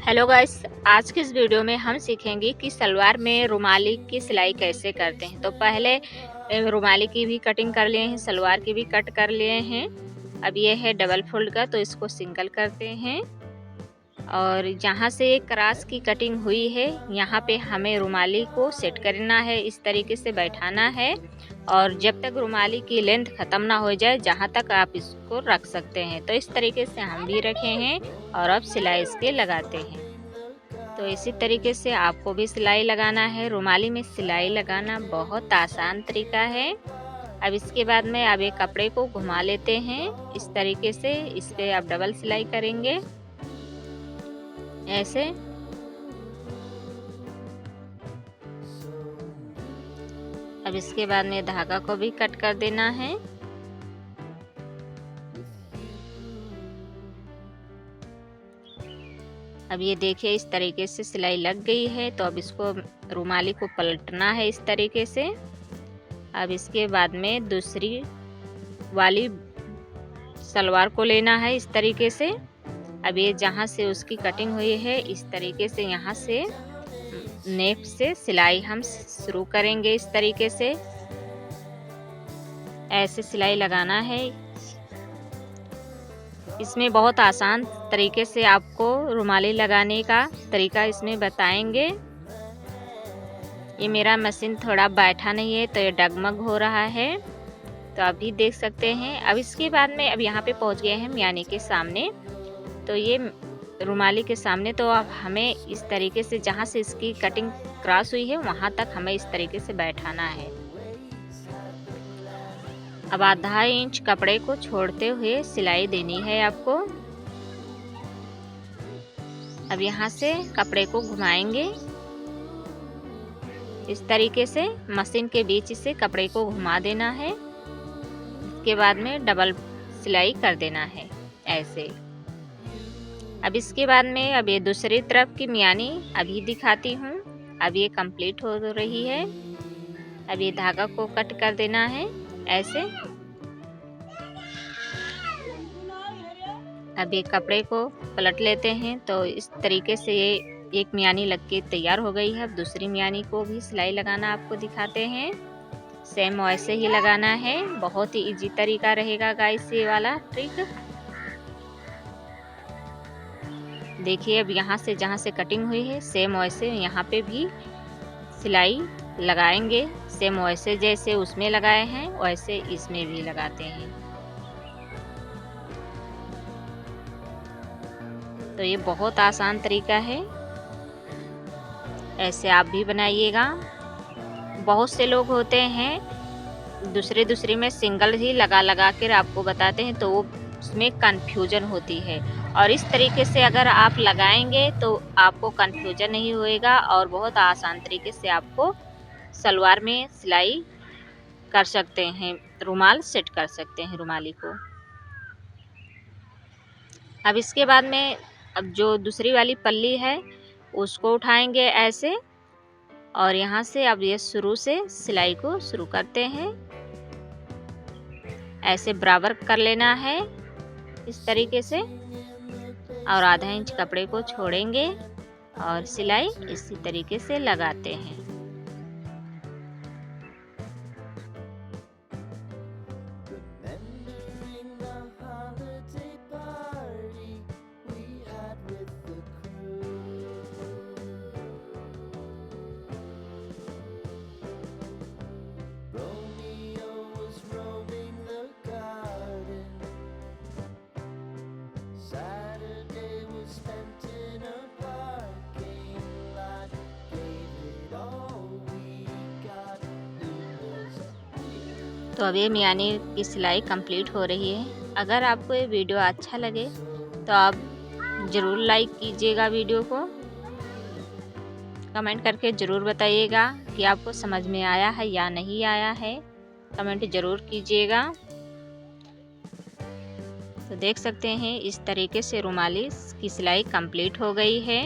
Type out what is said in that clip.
Hello guys, आज की इस वीडियो में हम सीखेंगे कि सलवार में रुमाली की सिलाई कैसे करते हैं। तो पहले रुमाली की भी कटिंग कर लिए हैं, सलवार की भी कट कर लिए हैं। अब ये है डबल फोल्ड का, तो इसको सिंगल करते हैं और जहाँ से क्रास की कटिंग हुई है यहाँ पे हमें रुमाली को सेट करना है, इस तरीके से बैठाना है और जब तक रुमाली की लेंथ ख़त्म ना हो जाए जहाँ तक आप इसको रख सकते हैं। तो इस तरीके से हम भी रखे हैं और अब सिलाई इसके लगाते हैं। तो इसी तरीके से आपको भी सिलाई लगाना है। रुमाली में सिलाई लगाना बहुत आसान तरीका है। अब इसके बाद में अब एक कपड़े को घुमा लेते हैं इस तरीके से, इस पे आप डबल सिलाई करेंगे ऐसे। अब इसके बाद में धागा को भी कट कर देना है। अब ये देखिए इस तरीके से सिलाई लग गई है। तो अब इसको रुमाली को पलटना है इस तरीके से। अब इसके बाद में दूसरी वाली सलवार को लेना है इस तरीके से। अब ये जहाँ से उसकी कटिंग हुई है इस तरीके से यहाँ से नेक से सिलाई हम शुरू करेंगे इस तरीके से। ऐसे सिलाई लगाना है। इसमें बहुत आसान तरीके से आपको रुमाली लगाने का तरीका इसमें बताएंगे। ये मेरा मशीन थोड़ा बैठा नहीं है तो ये डगमग हो रहा है, तो आप भी देख सकते हैं। अब इसके बाद में अब यहाँ पे पहुँच गए हैं मियानी के सामने। तो ये रुमाली के सामने, तो अब हमें इस तरीके से जहाँ से इसकी कटिंग क्रॉस हुई है वहाँ तक हमें इस तरीके से बैठाना है। अब आधा इंच कपड़े को छोड़ते हुए सिलाई देनी है आपको। अब यहाँ से कपड़े को घुमाएंगे इस तरीके से, मशीन के बीच से कपड़े को घुमा देना है। इसके बाद में डबल सिलाई कर देना है ऐसे। अब इसके बाद में अब ये दूसरी तरफ की मियानी अभी दिखाती हूँ। अब ये कंप्लीट हो रही है। अब ये धागा को कट कर देना है ऐसे। अब ये कपड़े को पलट लेते हैं। तो इस तरीके से ये एक मियानी लग के तैयार हो गई है। अब दूसरी मियानी को भी सिलाई लगाना आपको दिखाते हैं। सेम वैसे ही लगाना है। बहुत ही इजी तरीका रहेगा गाइस ये वाला ट्रिक। देखिए अब यहाँ से जहाँ से कटिंग हुई है सेम वैसे यहाँ पे भी सिलाई लगाएंगे। सेम वैसे जैसे उसमें लगाए हैं वैसे इसमें भी लगाते हैं। तो ये बहुत आसान तरीका है, ऐसे आप भी बनाइएगा। बहुत से लोग होते हैं दूसरे में सिंगल ही लगा कर आपको बताते हैं, तो वो उसमें कंफ्यूजन होती है। और इस तरीके से अगर आप लगाएंगे तो आपको कंफ्यूजन नहीं होएगा और बहुत आसान तरीके से आपको सलवार में सिलाई कर सकते हैं, रुमाल सेट कर सकते हैं रुमाली को। अब इसके बाद में अब जो दूसरी वाली पल्ली है उसको उठाएंगे ऐसे और यहाँ से अब ये शुरू से सिलाई को शुरू करते हैं। ऐसे बराबर कर लेना है इस तरीके से और आधा इंच कपड़े को छोड़ेंगे और सिलाई इसी तरीके से लगाते हैं। तो अब ये मियानी की सिलाई कंप्लीट हो रही है। अगर आपको ये वीडियो अच्छा लगे तो आप ज़रूर लाइक कीजिएगा वीडियो को। कमेंट करके ज़रूर बताइएगा कि आपको समझ में आया है या नहीं आया है, कमेंट ज़रूर कीजिएगा। तो देख सकते हैं इस तरीके से रुमाली की सिलाई कंप्लीट हो गई है।